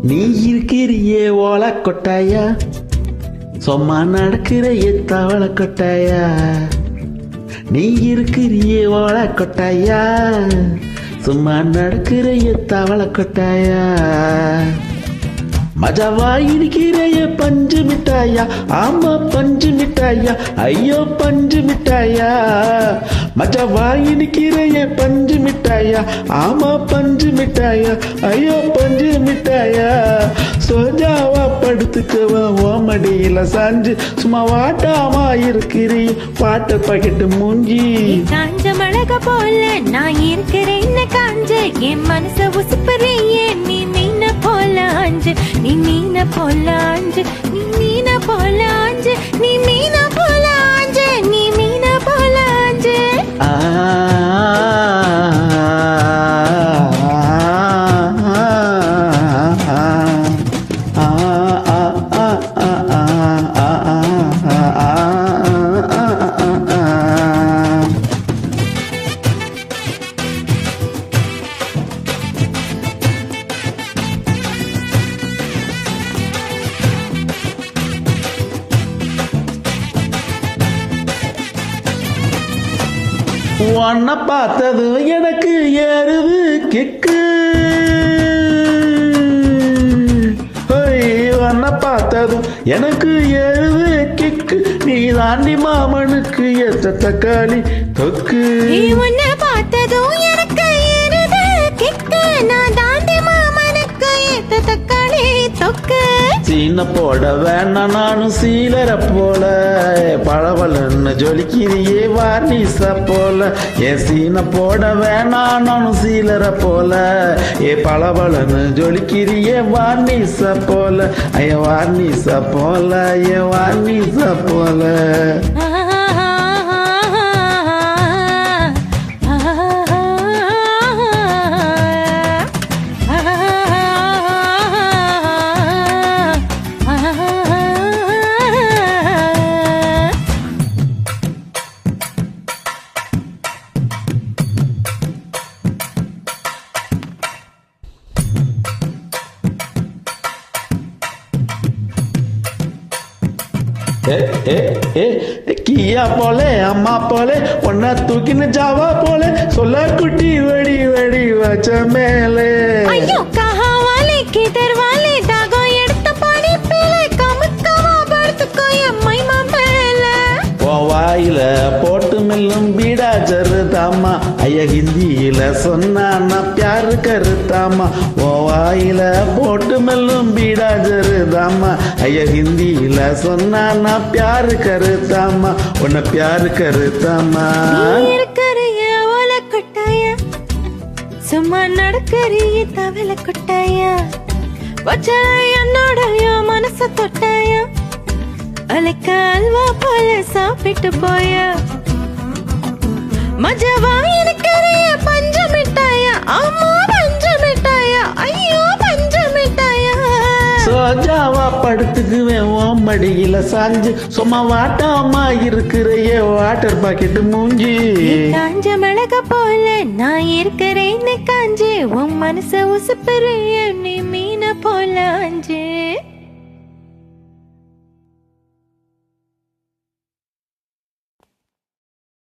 நீ இருக்கிறியே ஓலை கொட்டாயா, சும்மா நடக்கிற தவளை கொட்டாயா. நீ இருக்கிறியே ஓலை கொட்டாயா, சும்மா நடக்கிற தவளை கொட்டாயா. மஜாவா இருக்கிற பஞ்சு மிட்டாயா, ஆமா பஞ்சு மிட்டாயா, ஐயோ பஞ்சு மிட்டாயா. மஜாவா இருக்கிற பஞ்சு மிட்டாயா, ஆமா பஞ்சு மிட்டாயா, ஐயோ பஞ்சு மிட்டாயா. சோஜாவா படுத்துக்கவா ஓமடியில சாஞ்சு, சும்மா வாட்டாமா இருக்கிறீ பாட்ட பாக்கெட்டு மூஞ்சி. காஞ்ச மிளக போல நான் இருக்கிறேன் காஞ்சு, என் மனச உசுப்புறியே நீ மீன போல ஆஞ்சு. நீ மீன போல ஆஞ்சு, நீ மீன போல ஆஞ்சு, நீ மீன போல ஆஞ்சு, நீ மீன போல ஆஞ்சு. உன்னை பார்த்தது எனக்கு ஏறுது கிக்கு, உன்னை பார்த்ததும் எனக்கு ஏறுது கிக்கு. நீ தாண்டி மாமனுக்கு ஏத்த தக்காளி தொக்கு. உன்னை பார்த்ததும் எனக்கு ஏறுது கிக்கு, நான் தாண்டி மாமனுக்கு ஏத்த தக்காளி தொக்கு. சீன போட வேணாம் நானும் சீலர போல, பழவலன்னு ஜொலிக்கிறியே வார்னிச போல. ஏன் சீன போட வேணாம் நானும் சீலர போல, பழவலன்னு ஜொலிக்கிறியே வார்னிச போல. ஐய வார்னிச போல, ஐய வார்னிச போல. கியா போலே அம்மா போலே ஒன்ன தூக்கின ஜாவா போலே, சொல்ல குட்டி வெடி வெடி வச்ச மேலே. ஐயோ கஹா வாலே கிதர் வாலே, தாகோ எடுத்த பாடி பேலே, கமுக்கவா படுத்துக்கோ எம்மை மேலே. ஓ வாயில போட்டு மெல்லும் பீடா ஜருதாமா, ஐயா ஹிந்தியில சொன்னா பியாரு கருத்தாமா. ஓ வாயில போட்டு மெல்லும் பீடா ஜருதாமா, ஐயா ஹிந்தியில சொன்னா பியாரு கருத்தாமா, உன்னை பியாரு கருத்தாமா. இருக்கிறிய ஓலை கொட்டாயா, சும்மா நடக்கிறிய தவளை கொட்டாயா. வச்ச என்னோடைய மனச தொட்டாயா, அலைக்க அல்வா போல சாப்பிட்டு போயா. மஜாவா இருக்கிறிய பஞ்சு மிட்டாயா, ஆமா பஞ்சு மிட்டாயா, ஐயோ பஞ்சு மிட்டாயா. சோஜாவா படுத்துக்குவேன் ஓமடியில சாஞ்சு, சும்மா வாட்டாமா இருக்கிறைய வாட்டர் பாக்கெட்டு மூஞ்சி. காஞ்ச மிளக போல நான் இருக்கிறேன்னு காஞ்சு, உன் மனச உசுப்புறிய நீ மீன போல ஆஞ்சு.